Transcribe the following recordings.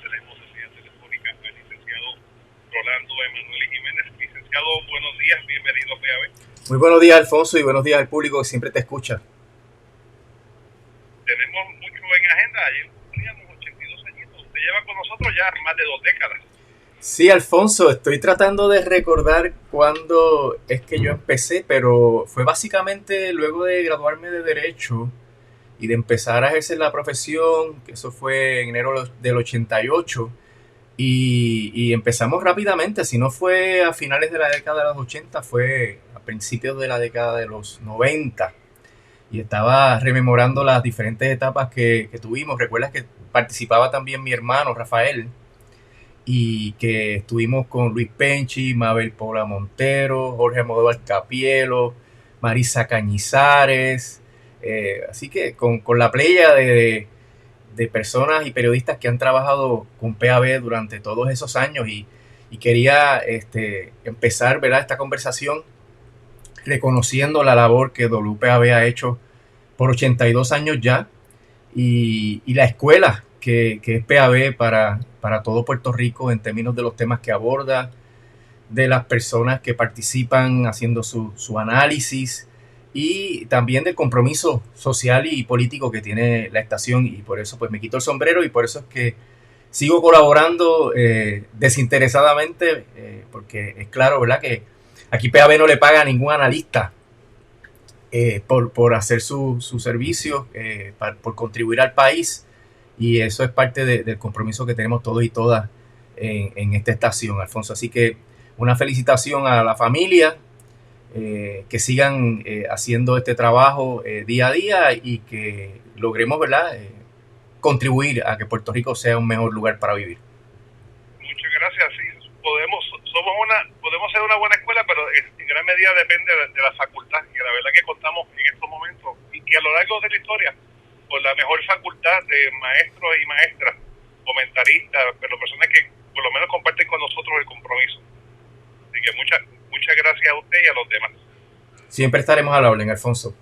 tenemos en línea telefónica al licenciado Rolando Emanuel Jiménez. Licenciado, buenos días, bienvenido a PAB. Muy buenos días, Alfonso, y buenos días al público que siempre te escucha. Tenemos mucho en agenda. Ayer teníamos 82 añitos. Usted lleva con nosotros ya más de 2 décadas. Sí, Alfonso, estoy tratando de recordar cuándo es que yo empecé, pero fue básicamente luego de graduarme de Derecho y de empezar a ejercer la profesión, que eso fue en enero del 88, y empezamos rápidamente, si no fue a finales de la década de los 80, fue a principios de la década de los 90. Y estaba rememorando las diferentes etapas que tuvimos. Recuerdas que participaba también mi hermano Rafael y que estuvimos con Luis Penchi, Mabel Paula Montero, Jorge Amodóvar Capielo, Marisa Cañizares, así que con la playa de personas y periodistas que han trabajado con PAB durante todos esos años y quería empezar, ¿verdad?, esta conversación reconociendo la labor que WPAB ha hecho por 82 años ya y la escuela que es PAB para todo Puerto Rico en términos de los temas que aborda, de las personas que participan haciendo su análisis y también del compromiso social y político que tiene la estación, y por eso pues me quito el sombrero y por eso es que sigo colaborando desinteresadamente, porque es claro, ¿verdad?, que aquí PAB no le paga a ningún analista por hacer su servicio, por contribuir al país, y eso es parte del compromiso que tenemos todos y todas en esta estación, Alfonso. Así que una felicitación a la familia, que sigan haciendo este trabajo día a día y que logremos, ¿verdad?, contribuir a que Puerto Rico sea un mejor lugar para vivir. Muchas gracias. Sí, podemos ser una buena escuela, pero en gran medida depende de la facultad, y la verdad que contamos en estos momentos y que a lo largo de la historia con la mejor facultad de maestros y maestras, comentaristas, pero personas que por lo menos comparten con nosotros el compromiso. Así que muchas gracias a usted y a los demás. Siempre estaremos al orden, Alfonso.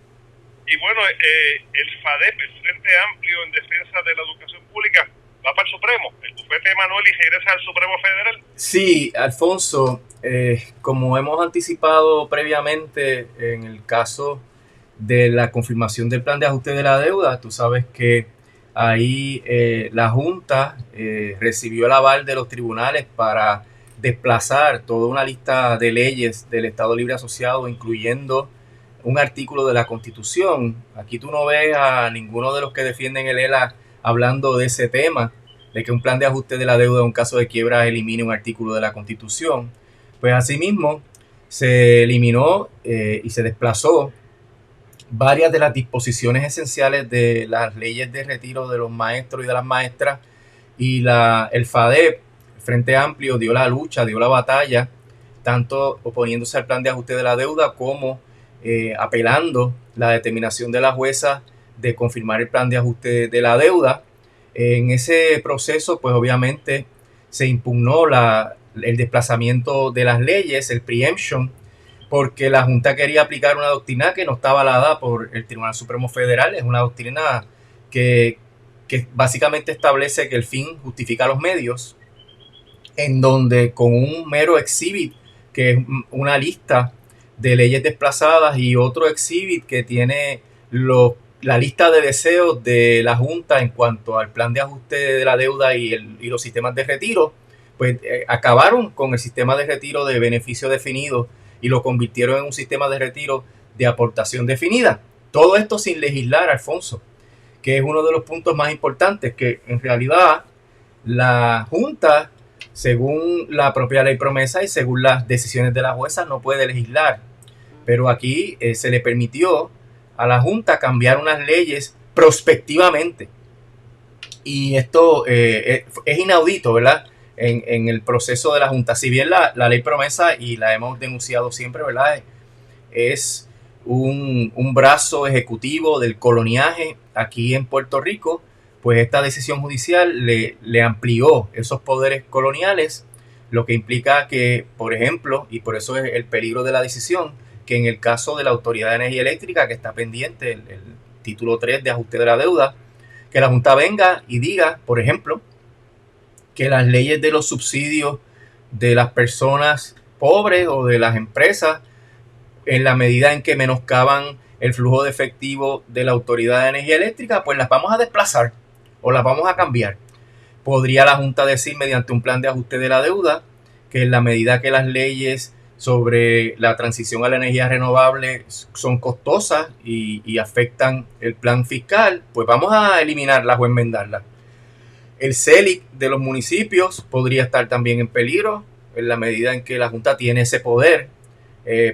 Y bueno, el FADEP, el Frente Amplio en Defensa de la Educación Pública, va para el Supremo. El bufete Emanuel y regresa al Supremo Federal. Sí, Alfonso, como hemos anticipado previamente en el caso de la confirmación del plan de ajuste de la deuda, tú sabes que ahí la Junta recibió el aval de los tribunales para desplazar toda una lista de leyes del Estado Libre Asociado, incluyendo un artículo de la Constitución. Aquí tú no ves a ninguno de los que defienden el ELA hablando de ese tema, de que un plan de ajuste de la deuda en un caso de quiebra elimine un artículo de la Constitución. Pues asimismo se eliminó y se desplazó varias de las disposiciones esenciales de las leyes de retiro de los maestros y de las maestras, y el FADEP, Frente Amplio, dio la lucha, dio la batalla, tanto oponiéndose al plan de ajuste de la deuda como apelando la determinación de la jueza de confirmar el plan de ajuste de la deuda. En ese proceso, pues obviamente se impugnó el desplazamiento de las leyes, el preemption, porque la Junta quería aplicar una doctrina que no estaba avalada por el Tribunal Supremo Federal. Es una doctrina que básicamente establece que el fin justifica los medios, en donde con un mero exhibit, que es una lista de leyes desplazadas, y otro exhibit que tiene la lista de deseos de la Junta en cuanto al plan de ajuste de la deuda y los sistemas de retiro, pues acabaron con el sistema de retiro de beneficio definido y lo convirtieron en un sistema de retiro de aportación definida. Todo esto sin legislar, Alfonso, que es uno de los puntos más importantes, que en realidad la Junta, según la propia ley promesa y según las decisiones de la jueza, no puede legislar. Pero aquí se le permitió a la Junta cambiar unas leyes prospectivamente. Y esto es inaudito, ¿verdad?, en el proceso de la Junta. Si bien la ley promesa, y la hemos denunciado siempre, ¿verdad?, es un brazo ejecutivo del coloniaje aquí en Puerto Rico, pues esta decisión judicial le amplió esos poderes coloniales, lo que implica que, por ejemplo, y por eso es el peligro de la decisión, que en el caso de la Autoridad de Energía Eléctrica, que está pendiente el título 3 de ajuste de la deuda, que la Junta venga y diga, por ejemplo, que las leyes de los subsidios de las personas pobres o de las empresas, en la medida en que menoscaban el flujo de efectivo de la Autoridad de Energía Eléctrica, pues las vamos a desplazar o las vamos a cambiar. Podría la Junta decir mediante un plan de ajuste de la deuda que en la medida que las leyes sobre la transición a la energía renovable son costosas y afectan el plan fiscal, pues vamos a eliminarlas o enmendarlas. El CELIC de los municipios podría estar también en peligro en la medida en que la Junta tiene ese poder,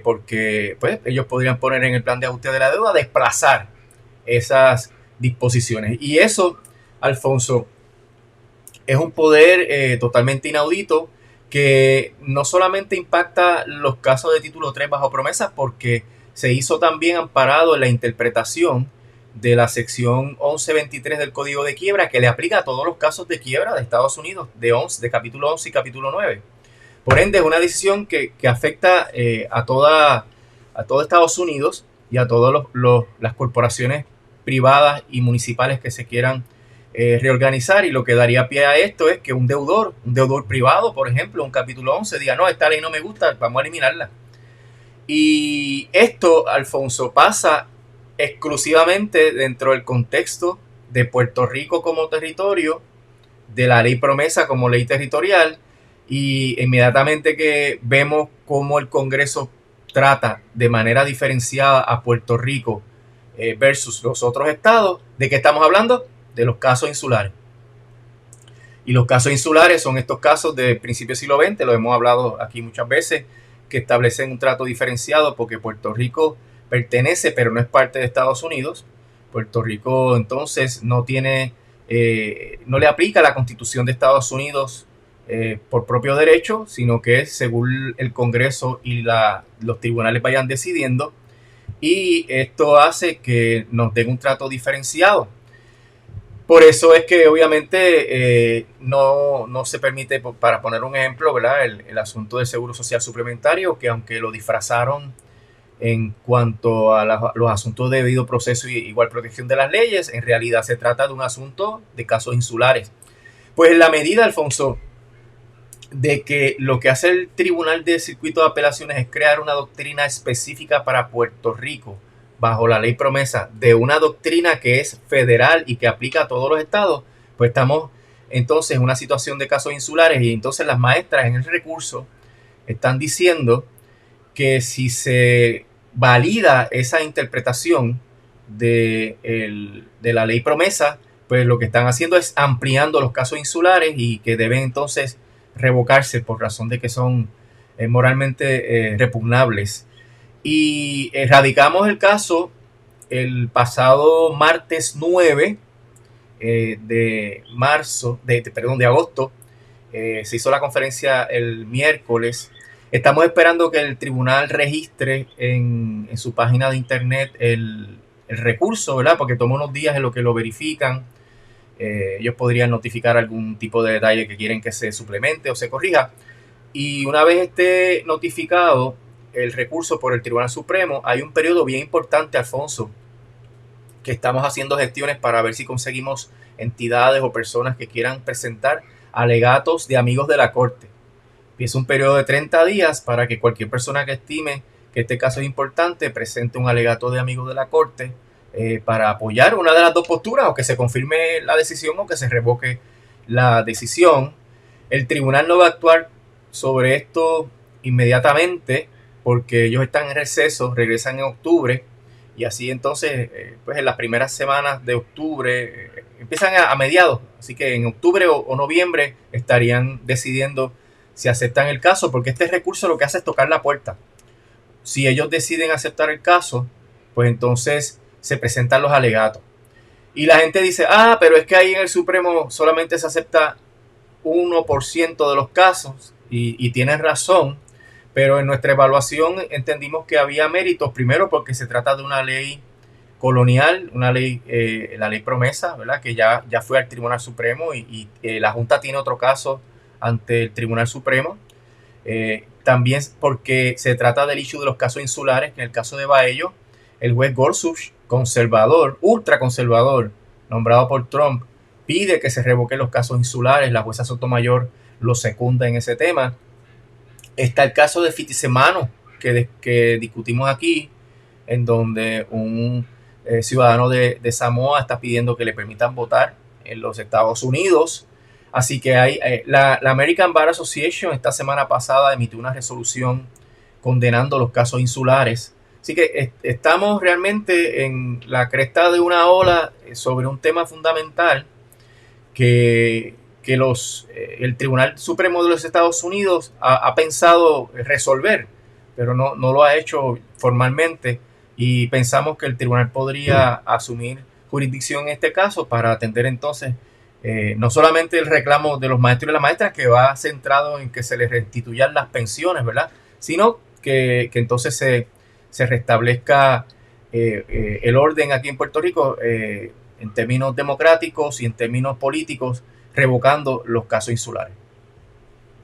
porque pues, ellos podrían poner en el plan de ajuste de la deuda, desplazar esas disposiciones. Y eso, Alfonso, es un poder totalmente inaudito que no solamente impacta los casos de título 3 bajo promesa, porque se hizo también amparado en la interpretación de la sección 1123 del Código de Quiebra, que le aplica a todos los casos de quiebra de Estados Unidos, de capítulo 11 y capítulo 9. Por ende, es una decisión que afecta a todo Estados Unidos y a todas las corporaciones privadas y municipales que se quieran reorganizar, y lo que daría pie a esto es que un deudor privado, por ejemplo, un capítulo 11, diga, no, esta ley no me gusta, vamos a eliminarla. Y esto, Alfonso, pasa exclusivamente dentro del contexto de Puerto Rico como territorio, de la ley promesa como ley territorial, y inmediatamente que vemos cómo el Congreso trata de manera diferenciada a Puerto Rico versus los otros estados, ¿de qué estamos hablando? De los casos insulares. Y los casos insulares son estos casos de principio del siglo XX, lo hemos hablado aquí muchas veces, que establecen un trato diferenciado porque Puerto Rico pertenece, pero no es parte de Estados Unidos. Puerto Rico entonces no le aplica la Constitución de Estados Unidos por propio derecho, sino que es según el Congreso y los tribunales vayan decidiendo, y esto hace que nos den un trato diferenciado. Por eso es que obviamente no se permite, para poner un ejemplo, ¿verdad? El asunto del seguro social suplementario, que aunque lo disfrazaron en cuanto a los asuntos de debido proceso y igual protección de las leyes, en realidad se trata de un asunto de casos insulares. Pues en la medida, Alfonso, de que lo que hace el Tribunal de Circuito de Apelaciones es crear una doctrina específica para Puerto Rico, bajo la ley promesa, de una doctrina que es federal y que aplica a todos los estados, pues estamos entonces en una situación de casos insulares, y entonces las maestras en el recurso están diciendo que si se valida esa interpretación de la ley promesa, pues lo que están haciendo es ampliando los casos insulares y que deben entonces revocarse por razón de que son moralmente repugnables. Y radicamos el caso el pasado martes 9 de agosto. Se hizo la conferencia el miércoles. Estamos esperando que el tribunal registre en su página de internet el recurso, ¿verdad? Porque toma unos días en lo que lo verifican. Ellos podrían notificar algún tipo de detalle que quieren que se suplemente o se corrija. Y una vez esté notificado el recurso por el Tribunal Supremo, hay un periodo bien importante, Alfonso, que estamos haciendo gestiones para ver si conseguimos entidades o personas que quieran presentar alegatos de amigos de la Corte. Empieza un periodo de 30 días para que cualquier persona que estime que este caso es importante presente un alegato de amigos de la Corte para apoyar una de las dos posturas, o que se confirme la decisión o que se revoque la decisión. El tribunal no va a actuar sobre esto inmediatamente porque ellos están en receso, regresan en octubre, y así entonces pues en las primeras semanas de octubre empiezan a mediados, así que en octubre o noviembre estarían decidiendo si aceptan el caso, porque este recurso lo que hace es tocar la puerta. Si ellos deciden aceptar el caso, pues entonces se presentan los alegatos. Y la gente dice, pero es que ahí en el Supremo solamente se acepta 1% de los casos, y tienen razón, pero en nuestra evaluación entendimos que había méritos, primero porque se trata de una ley colonial, una ley, la ley promesa, ¿verdad? Que ya fue al Tribunal Supremo, y la Junta tiene otro caso ante el Tribunal Supremo. También porque se trata del issue de los casos insulares, que en el caso de Baello, el juez Gorsuch, conservador, ultraconservador, nombrado por Trump, pide que se revoquen los casos insulares. La jueza Sotomayor lo secunda en ese tema. Está el caso de Fitisemano, que discutimos aquí, en donde un ciudadano de Samoa está pidiendo que le permitan votar en los Estados Unidos. Así que hay la American Bar Association esta semana pasada emitió una resolución condenando los casos insulares. Así que estamos realmente en la cresta de una ola sobre un tema fundamental que el Tribunal Supremo de los Estados Unidos ha pensado resolver, pero no lo ha hecho formalmente, y pensamos que el tribunal podría asumir jurisdicción en este caso para atender entonces no solamente el reclamo de los maestros y las maestras, que va centrado en que se les restituyan las pensiones, ¿verdad? Sino que entonces se restablezca el orden aquí en Puerto Rico en términos democráticos y en términos políticos, revocando los casos insulares.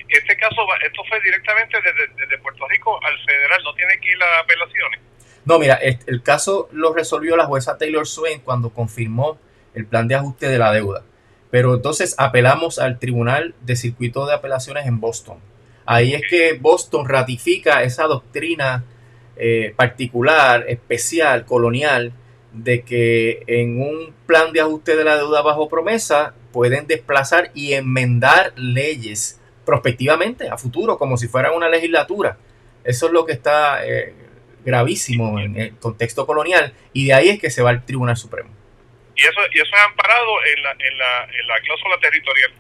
Esto fue directamente desde Puerto Rico al federal, no tiene que ir a apelaciones. No, mira, el caso lo resolvió la jueza Taylor Swain cuando confirmó el plan de ajuste de la deuda. Pero entonces apelamos al Tribunal de Circuito de Apelaciones en Boston. Ahí es que Boston ratifica esa doctrina particular, especial, colonial, de que en un plan de ajuste de la deuda bajo promesa pueden desplazar y enmendar leyes prospectivamente a futuro, como si fuera una legislatura. Eso es lo que está gravísimo en el contexto colonial, y de ahí es que se va al Tribunal Supremo. Y eso es amparado en la cláusula territorial.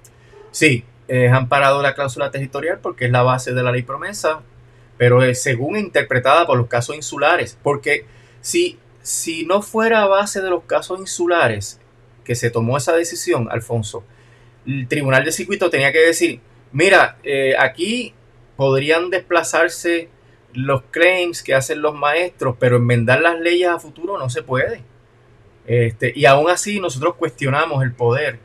Sí, es amparado la cláusula territorial porque es la base de la ley promesa, pero según interpretada por los casos insulares, porque si no fuera a base de los casos insulares que se tomó esa decisión, Alfonso, el Tribunal de Circuito tenía que decir, mira, aquí podrían desplazarse los claims que hacen los maestros, pero enmendar las leyes a futuro no se puede. Y aún así nosotros cuestionamos el poder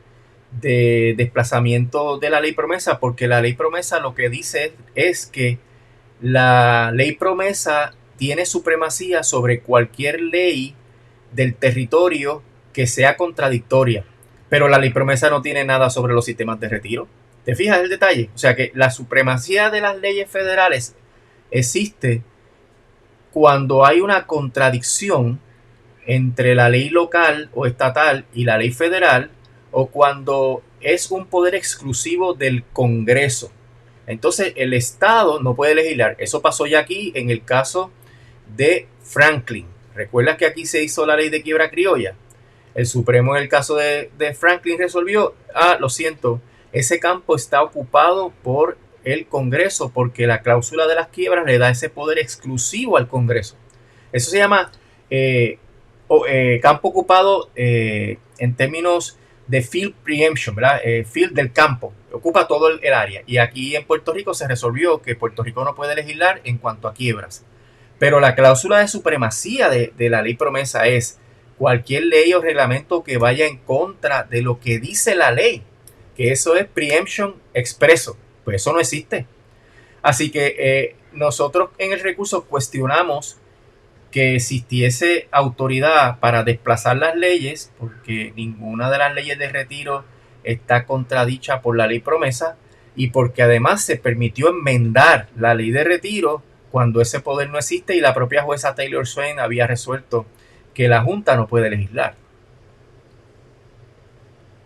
de desplazamiento de la ley promesa, porque la ley promesa lo que dice es que la ley promesa tiene supremacía sobre cualquier ley del territorio que sea contradictoria, pero la ley promesa no tiene nada sobre los sistemas de retiro. ¿Te fijas el detalle? O sea que la supremacía de las leyes federales existe cuando hay una contradicción entre la ley local o estatal y la ley federal, o cuando es un poder exclusivo del Congreso. Entonces el Estado no puede legislar. Eso pasó ya aquí en el caso de Franklin. ¿Recuerdas que aquí se hizo la ley de quiebra criolla? El Supremo en el caso de Franklin resolvió, lo siento, ese campo está ocupado por el Congreso porque la cláusula de las quiebras le da ese poder exclusivo al Congreso. Eso se llama campo ocupado en términos de field preemption, ¿verdad? Field del campo, ocupa todo el área. Y aquí en Puerto Rico se resolvió que Puerto Rico no puede legislar en cuanto a quiebras. Pero la cláusula de supremacía de la ley promesa es cualquier ley o reglamento que vaya en contra de lo que dice la ley, que eso es preemption expreso. Pues eso no existe. Así que nosotros en el recurso cuestionamos que existiese autoridad para desplazar las leyes, porque ninguna de las leyes de retiro está contradicha por la ley promesa, y porque además se permitió enmendar la ley de retiro cuando ese poder no existe, y la propia jueza Taylor Swain había resuelto que la Junta no puede legislar.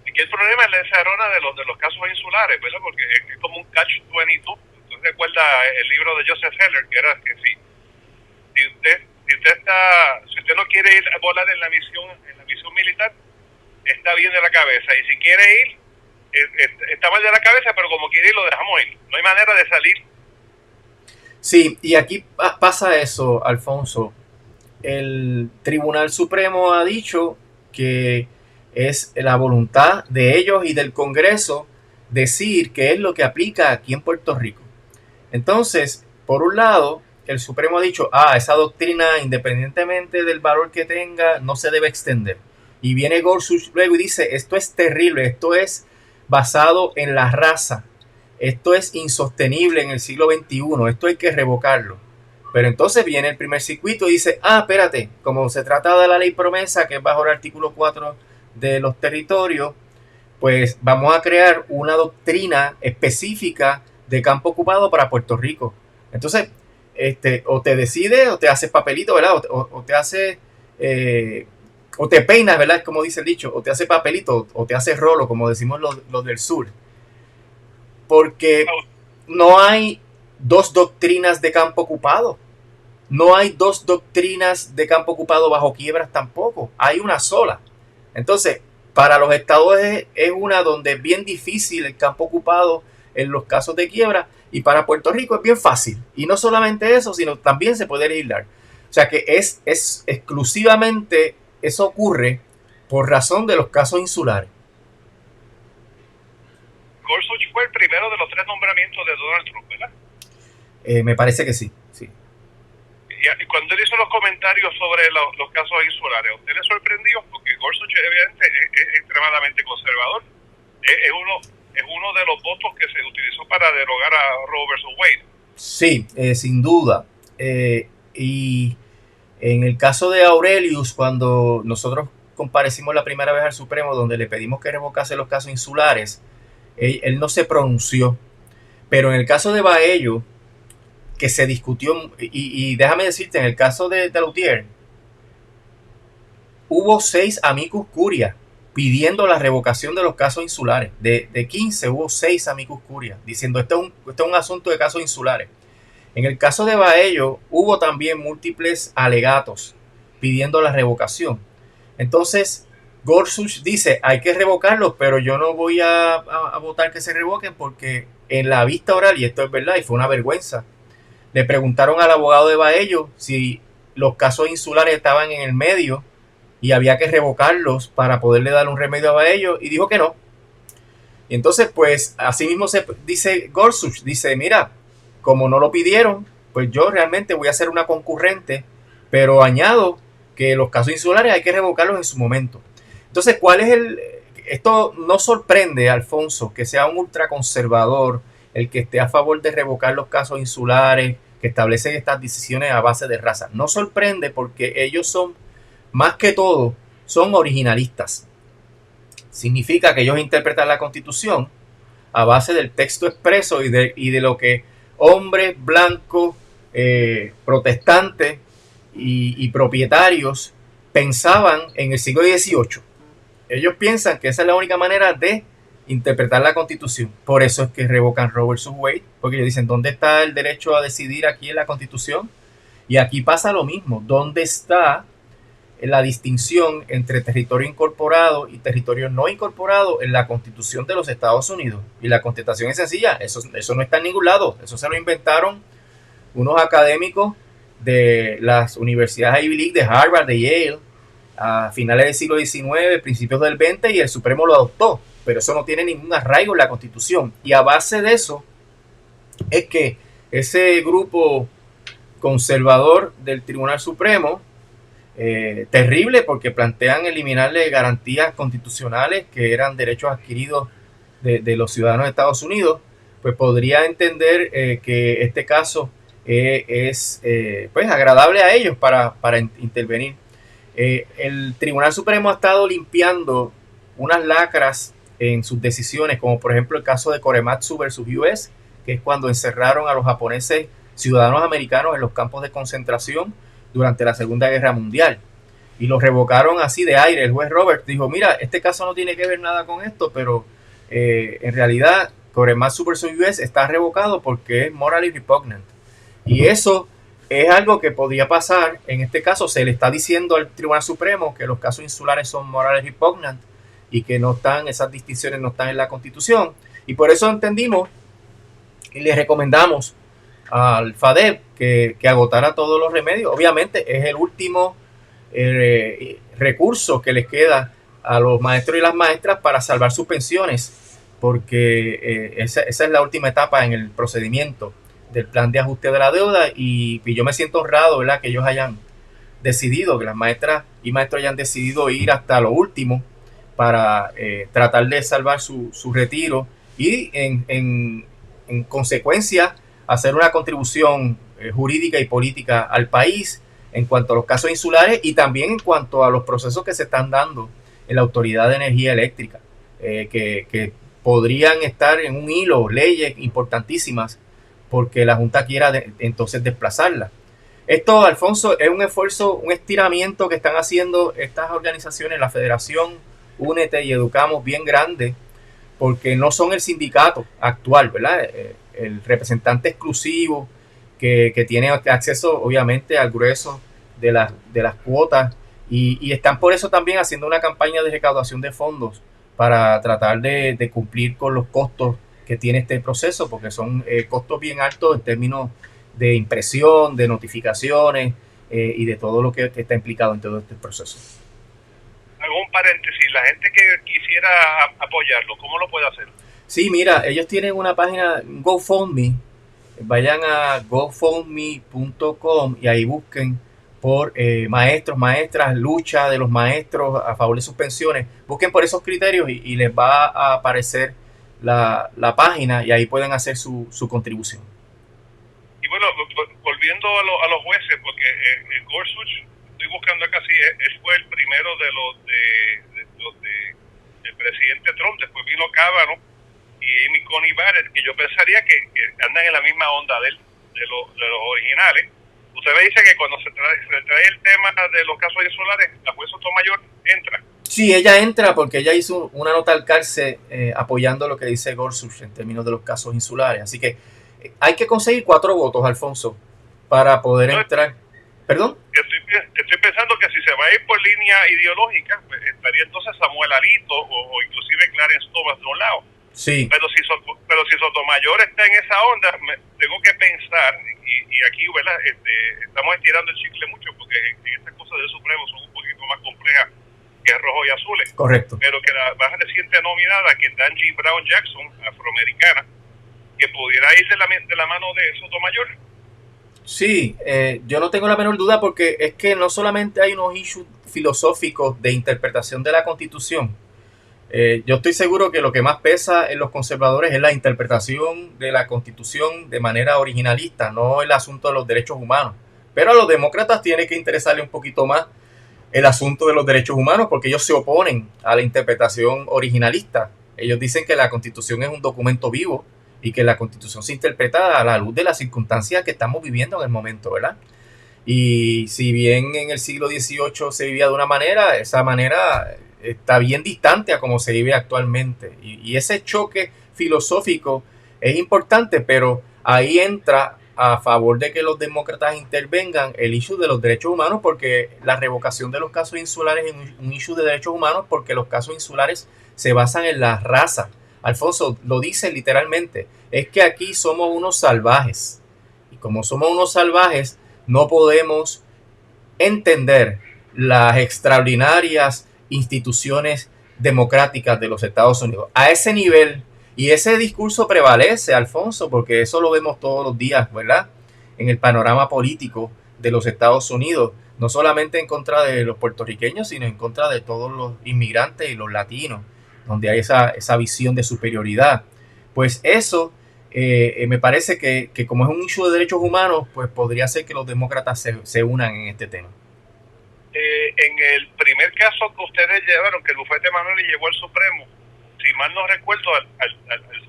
Y que el problema es la desarrollo de los casos insulares, ¿verdad? Porque es como un catch-22. ¿Tú recuerdas el libro de Joseph Heller, que era que si usted no quiere ir a volar en la misión militar, está bien de la cabeza, y si quiere ir, está mal de la cabeza, pero como quiere ir, lo dejamos ir. No hay manera de salir. Sí, y aquí pasa eso, Alfonso. El Tribunal Supremo ha dicho que es la voluntad de ellos y del Congreso decir qué es lo que aplica aquí en Puerto Rico. Entonces, por un lado, el Supremo ha dicho, esa doctrina, independientemente del valor que tenga, no se debe extender. Y viene Gorsuch luego y dice, esto es terrible, esto es basado en la raza, esto es insostenible en el siglo XXI, esto hay que revocarlo. Pero entonces viene el primer circuito y dice, espérate, como se trata de la ley promesa, que es bajo el artículo 4 de los territorios, pues vamos a crear una doctrina específica de campo ocupado para Puerto Rico. Entonces, o te decides o te haces papelito, ¿verdad? O te hace, o te peinas, ¿verdad? Como dice el dicho, o te hace papelito, o te hace rolo, como decimos los del sur. Porque no hay dos doctrinas de campo ocupado. No hay dos doctrinas de campo ocupado bajo quiebras tampoco. Hay una sola. Entonces, para los estados es una donde es bien difícil el campo ocupado en los casos de quiebra, y para Puerto Rico es bien fácil. Y no solamente eso, sino también se puede legislar. O sea que es exclusivamente, eso ocurre por razón de los casos insulares. Gorsuch fue el primero de los 3 nombramientos de Donald Trump, ¿verdad? Me parece que sí. Y cuando él hizo los comentarios sobre los casos insulares, ¿a usted le sorprendió? Porque Gorsuch evidentemente es extremadamente conservador. Es uno de los votos que se utilizó para derogar a Roe versus Wade. Sí, sin duda. Y en el caso de Aurelius, cuando nosotros comparecimos la primera vez al Supremo, donde le pedimos que revocase los casos insulares, él no se pronunció. Pero en el caso de Baello, que se discutió, y déjame decirte, en el caso de Dalutier, hubo 6 amicus curiae pidiendo la revocación de los casos insulares. De 15 hubo 6 amicus curiae diciendo esto es un asunto de casos insulares. En el caso de Baello hubo también múltiples alegatos pidiendo la revocación. Entonces Gorsuch dice hay que revocarlos, pero yo no voy a votar que se revoquen, porque en la vista oral, y esto es verdad y fue una vergüenza, le preguntaron al abogado de Baello si los casos insulares estaban en el medio y había que revocarlos para poderle dar un remedio a Baello, y dijo que no. Y entonces, pues, así mismo se dice Gorsuch, dice, mira, como no lo pidieron, pues yo realmente voy a hacer una concurrente, pero añado que los casos insulares hay que revocarlos en su momento. Entonces, ¿cuál es esto no sorprende, Alfonso, que sea un ultraconservador el que esté a favor de revocar los casos insulares, que establecen estas decisiones a base de raza? No sorprende, porque ellos son, más que todo, son originalistas. Significa que ellos interpretan la Constitución a base del texto expreso y de lo que hombres blancos, protestantes y propietarios pensaban en el siglo XVIII. Ellos piensan que esa es la única manera de interpretar la Constitución. Por eso es que revocan Roe versus Wade, porque ellos dicen, ¿dónde está el derecho a decidir aquí en la Constitución? Y aquí pasa lo mismo. ¿Dónde está la distinción entre territorio incorporado y territorio no incorporado en la Constitución de los Estados Unidos? Y la contestación es sencilla, eso no está en ningún lado. Eso se lo inventaron unos académicos de las universidades Ivy League, de Harvard, de Yale, a finales del siglo XIX, principios del XX, y el Supremo lo adoptó. Pero eso no tiene ningún arraigo en la Constitución. Y a base de eso es que ese grupo conservador del Tribunal Supremo, terrible, porque plantean eliminarle garantías constitucionales que eran derechos adquiridos de los ciudadanos de Estados Unidos, pues podría entender que este caso es pues agradable a ellos para intervenir. El Tribunal Supremo ha estado limpiando unas lacras en sus decisiones, como por ejemplo el caso de Korematsu versus US, que es cuando encerraron a los japoneses ciudadanos americanos en los campos de concentración durante la Segunda Guerra Mundial, y los revocaron así de aire. El juez Roberts dijo, mira, este caso no tiene que ver nada con esto, pero en realidad Korematsu versus US está revocado porque es morally repugnant. Y eso es algo que podía pasar. En este caso se le está diciendo al Tribunal Supremo que los casos insulares son morally repugnant y que no están, esas distinciones no están en la Constitución. Y por eso entendimos y le recomendamos al FADEP que agotara todos los remedios. Obviamente es el último recurso que les queda a los maestros y las maestras para salvar sus pensiones, porque esa es la última etapa en el procedimiento del plan de ajuste de la deuda, y yo me siento honrado, ¿verdad?, que ellos hayan decidido, que las maestras y maestros hayan decidido ir hasta lo último para tratar de salvar su retiro y en consecuencia hacer una contribución jurídica y política al país en cuanto a los casos insulares y también en cuanto a los procesos que se están dando en la Autoridad de Energía Eléctrica. que podrían estar en un hilo, leyes importantísimas, porque la Junta quiera entonces desplazarla. Esto, Alfonso, es un esfuerzo, un estiramiento que están haciendo estas organizaciones, la Federación, Únete y Educamos, bien grande, porque no son el sindicato actual, ¿verdad? El representante exclusivo que tiene acceso, obviamente, al grueso de las cuotas y están por eso también haciendo una campaña de recaudación de fondos para tratar de cumplir con los costos que tiene este proceso, porque son costos bien altos en términos de impresión, de notificaciones y de todo lo que está implicado en todo este proceso. Hago un paréntesis, la gente que quisiera apoyarlo, ¿cómo lo puede hacer? Sí, mira, ellos tienen una página GoFundMe, vayan a gofundme.com y ahí busquen por maestros, maestras, lucha de los maestros a favor de sus pensiones, busquen por esos criterios y les va a aparecer la página y ahí pueden hacer su contribución. Y bueno, volviendo a los jueces, porque Gorsuch, estoy buscando acá, sí, él fue el primero de los del presidente Trump, después vino Kavanaugh y Amy Coney Barrett, que yo pensaría que andan en la misma onda de los originales. Usted me dice que cuando se trae el tema de los casos insulares, la juez Sotomayor entra. Sí, ella entra porque ella hizo una nota al cárcel apoyando lo que dice Gorsuch en términos de los casos insulares. Así que hay que conseguir 4 votos, Alfonso, para poder entrar. ¿Perdón? Estoy pensando que si se va a ir por línea ideológica, pues estaría entonces Samuel Alito o inclusive Clarence Thomas de un lado. Sí. Pero si Sotomayor está en esa onda, tengo que pensar, y aquí, ¿verdad? Estamos estirando el chicle mucho porque estas cosas del Supremo son un poquito más complejas que rojo y azules. Correcto. Pero que la más reciente nominada, que es Dangy Brown Jackson, afroamericana, que pudiera ir de la mano de Sotomayor. Sí, yo no tengo la menor duda porque es que no solamente hay unos issues filosóficos de interpretación de la Constitución. Yo estoy seguro que lo que más pesa en los conservadores es la interpretación de la Constitución de manera originalista, no el asunto de los derechos humanos. Pero a los demócratas tiene que interesarle un poquito más el asunto de los derechos humanos porque ellos se oponen a la interpretación originalista. Ellos dicen que la Constitución es un documento vivo y que la Constitución se interpreta a la luz de las circunstancias que estamos viviendo en el momento, ¿verdad? Y si bien en el siglo XVIII se vivía de una manera, esa manera está bien distante a como se vive actualmente. Y ese choque filosófico es importante, pero ahí entra a favor de que los demócratas intervengan el issue de los derechos humanos, porque la revocación de los casos insulares es un issue de derechos humanos, porque los casos insulares se basan en la raza. Alfonso lo dice literalmente, es que aquí somos unos salvajes. Y como somos unos salvajes, no podemos entender las extraordinarias instituciones democráticas de los Estados Unidos. A ese nivel, y ese discurso prevalece, Alfonso, porque eso lo vemos todos los días, ¿verdad? En el panorama político de los Estados Unidos, no solamente en contra de los puertorriqueños, sino en contra de todos los inmigrantes y los latinos, donde hay esa visión de superioridad. Pues eso me parece que como es un issue de derechos humanos, pues podría ser que los demócratas se unan en este tema. En el primer caso que ustedes llevaron, que el bufete Manuel llevó al Supremo, si mal no recuerdo, al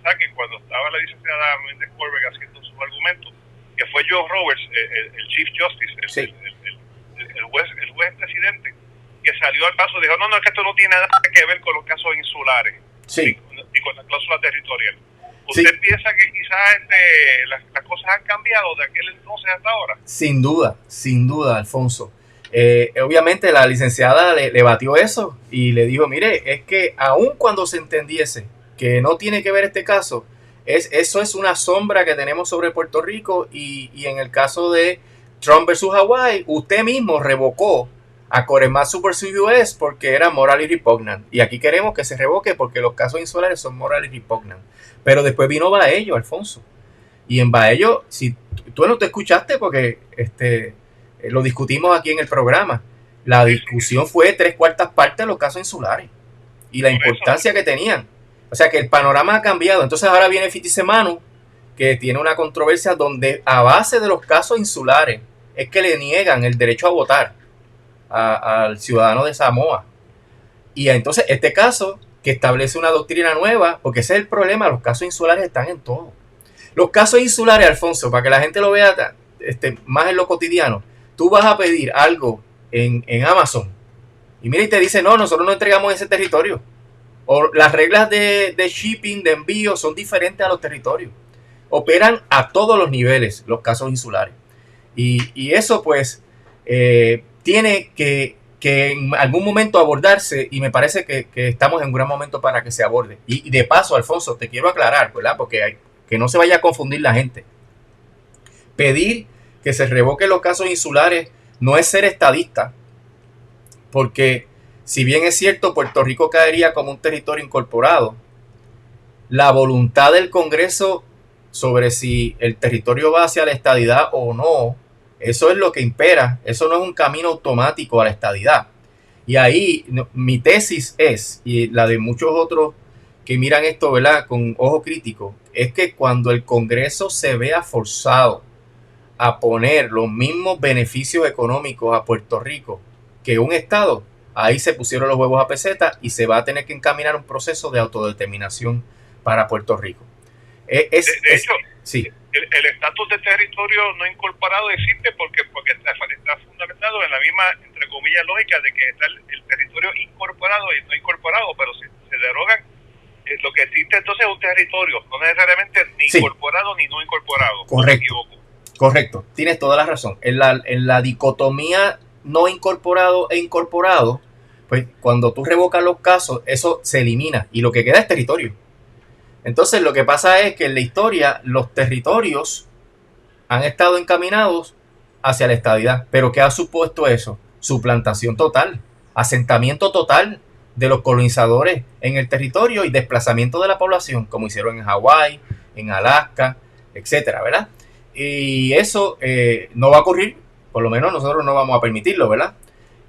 saque cuando estaba la licenciada Méndez Corbeck haciendo sus argumentos, que fue John Roberts, el Chief Justice, el juez presidente, que salió al paso y dijo, no, es que esto no tiene nada que ver con los casos insulares, sí, y con la cláusula territorial. ¿Usted sí piensa que quizás las cosas han cambiado de aquel entonces hasta ahora? Sin duda, Alfonso. Obviamente la licenciada le batió eso y le dijo, mire, es que aun cuando se entendiese que no tiene que ver este caso, eso es una sombra que tenemos sobre Puerto Rico y en el caso de Trump versus Hawaii, usted mismo revocó a Korematsu versus US porque era moral y repugnant. Y aquí queremos que se revoque porque los casos insulares son moral y repugnant. Pero después vino Baello, Alfonso. Y en Baello, si tú no te escuchaste porque lo discutimos aquí en el programa, la discusión fue 3/4 partes de los casos insulares y la importancia que tenían. O sea que el panorama ha cambiado. Entonces ahora viene Fitzsimons, que tiene una controversia donde a base de los casos insulares es que le niegan el derecho a votar al ciudadano de Samoa. Y entonces este caso que establece una doctrina nueva, porque ese es el problema, los casos insulares están en todo. Los casos insulares, Alfonso, para que la gente lo vea más en lo cotidiano, tú vas a pedir algo en Amazon y mira y te dice, no, nosotros no entregamos ese territorio. O las reglas de shipping, de envío, son diferentes a los territorios. Operan a todos los niveles los casos insulares. Y eso pues tiene que en algún momento abordarse, y me parece que estamos en un gran momento para que se aborde. Y de paso, Alfonso, te quiero aclarar, ¿verdad? Porque que no se vaya a confundir la gente. Pedir que se revoquen los casos insulares no es ser estadista, porque si bien es cierto Puerto Rico caería como un territorio incorporado, la voluntad del Congreso sobre si el territorio va hacia la estadidad o no, eso es lo que impera, eso no es un camino automático a la estadidad. Y ahí mi tesis es, y la de muchos otros que miran esto, ¿verdad?, con ojo crítico, es que cuando el Congreso se vea forzado a poner los mismos beneficios económicos a Puerto Rico que un Estado, ahí se pusieron los huevos a peseta y se va a tener que encaminar un proceso de autodeterminación para Puerto Rico. De hecho, sí. El estatus de territorio no incorporado existe porque está fundamentado en la misma, entre comillas, lógica de que está el territorio incorporado y no incorporado, pero si se derogan, lo que existe entonces es un territorio, no necesariamente ni incorporado ni no incorporado. Correcto. Correcto, tienes toda la razón. En la dicotomía no incorporado e incorporado, pues cuando tú revocas los casos, eso se elimina y lo que queda es territorio. Entonces lo que pasa es que en la historia los territorios han estado encaminados hacia la estadidad. ¿Pero qué ha supuesto eso? Suplantación total, asentamiento total de los colonizadores en el territorio y desplazamiento de la población, como hicieron en Hawái, en Alaska, etcétera, ¿verdad? Y eso no va a ocurrir, por lo menos nosotros no vamos a permitirlo, ¿verdad?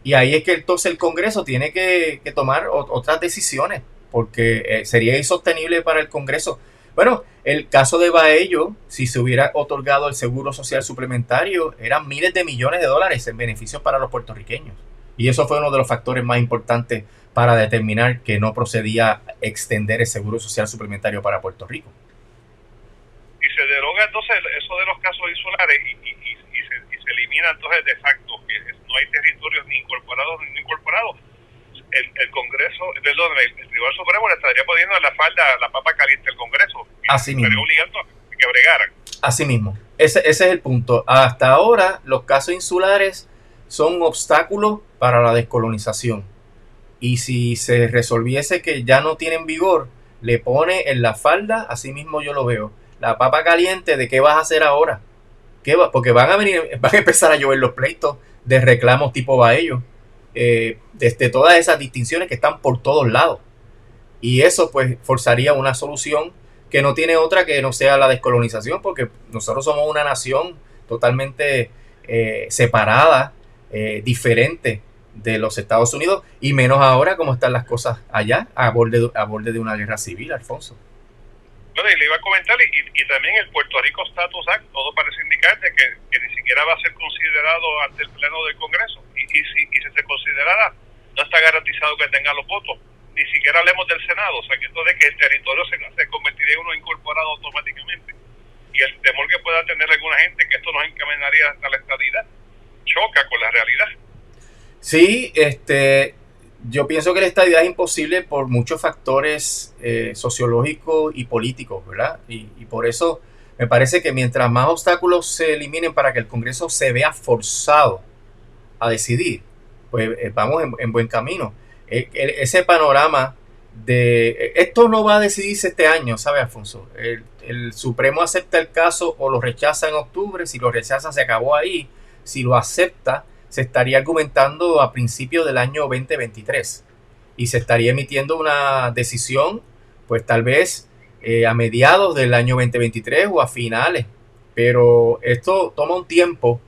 Y ahí es que entonces el Congreso tiene que tomar otras decisiones, porque sería insostenible para el Congreso. Bueno, el caso de Baello, si se hubiera otorgado el seguro social suplementario, eran miles de millones de dólares en beneficios para los puertorriqueños. Y eso fue uno de los factores más importantes para determinar que no procedía extender el seguro social suplementario para Puerto Rico. Y se deroga entonces eso de los casos insulares y se elimina entonces de facto que no hay territorios ni incorporados ni no incorporados. El Congreso, perdón, el Tribunal Supremo le estaría poniendo en la falda la papa caliente al Congreso. Así mismo. Estaría obligando a que bregaran. Así mismo. Ese es el punto. Hasta ahora, los casos insulares son un obstáculo para la descolonización. Y si se resolviese que ya no tienen vigor, le pone en la falda, así mismo yo lo veo, la papa caliente de qué vas a hacer ahora. Porque van a empezar a llover los pleitos de reclamos tipo Baello. Desde todas esas distinciones que están por todos lados, y eso pues forzaría una solución que no tiene otra que no sea la descolonización, porque nosotros somos una nación totalmente separada, diferente de los Estados Unidos, y menos ahora como están las cosas allá a borde de una guerra civil, Alfonso. Bueno, y le iba a comentar, y también el Puerto Rico Status Act, todo parece indicar de que ni siquiera va a ser considerado ante el Pleno del Congreso, y si se considerara, no está garantizado que tenga los votos, ni siquiera hablemos del Senado, o sea que esto de que el territorio se convertiría en uno incorporado automáticamente, y el temor que pueda tener alguna gente que esto nos encaminaría hasta la estadidad, choca con la realidad. Sí, yo pienso que la estadidad es imposible por muchos factores sociológicos y políticos, ¿verdad? Y por eso me parece que mientras más obstáculos se eliminen para que el Congreso se vea forzado a decidir, pues vamos en buen camino. Ese panorama de esto no va a decidirse este año, ¿sabe, Alfonso? El Supremo acepta el caso o lo rechaza en octubre. Si lo rechaza, se acabó ahí. Si lo acepta, se estaría argumentando a principios del año 2023 y se estaría emitiendo una decisión, pues tal vez a mediados del año 2023 o a finales. Pero esto toma un tiempo,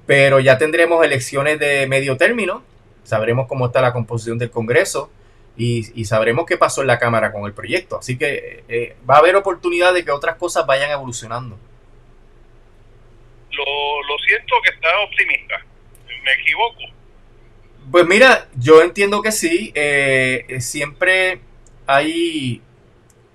pero ya tendremos elecciones de medio término, sabremos cómo está la composición del Congreso y sabremos qué pasó en la Cámara con el proyecto. Así que va a haber oportunidad de que otras cosas vayan evolucionando. Lo siento que está optimista. ¿Me equivoco? Pues mira, yo entiendo que sí. Siempre hay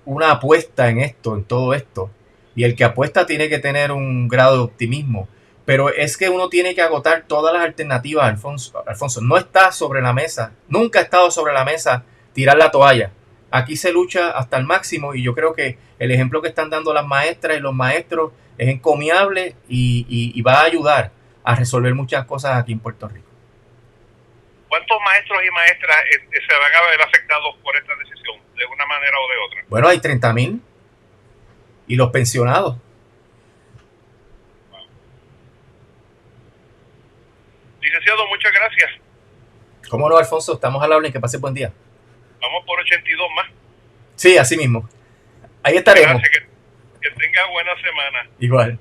una apuesta en esto, en todo esto. Y el que apuesta tiene que tener un grado de optimismo. Pero es que uno tiene que agotar todas las alternativas, Alfonso. Alfonso, no está sobre la mesa, nunca ha estado sobre la mesa tirar la toalla. Aquí se lucha hasta el máximo y yo creo que el ejemplo que están dando las maestras y los maestros es encomiable y va a ayudar a resolver muchas cosas aquí en Puerto Rico. ¿Cuántos maestros y maestras se van a ver afectados por esta decisión, de una manera o de otra? Bueno, hay 30,000 y los pensionados. Licenciado, muchas gracias. ¿Cómo no, Alfonso? Estamos al habla y que pase buen día. Vamos por 82 más. Sí, así mismo. Ahí estaremos. Gracias, que tenga buena semana. Igual.